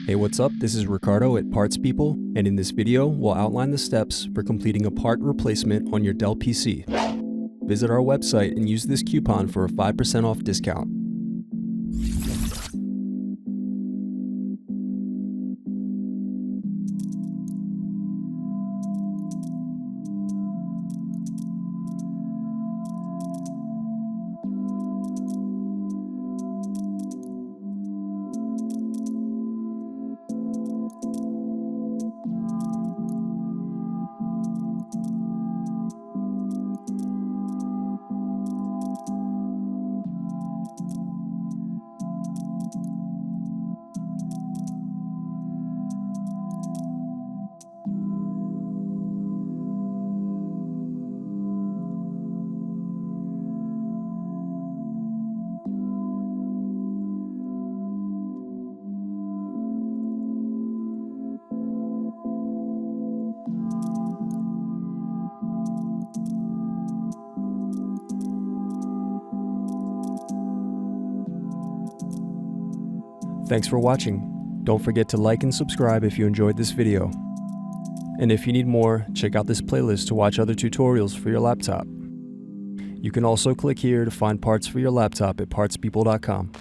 Hey, what's up? This is Ricardo at Parts People, and in this video, we'll outline the steps for completing a part replacement on your Dell PC. Visit our website and use this coupon for a 5% off discount. Thanks for watching. Don't forget to like and subscribe if you enjoyed this video. And if you need more, check out this playlist to watch other tutorials for your laptop. You can also click here to find parts for your laptop at partspeople.com.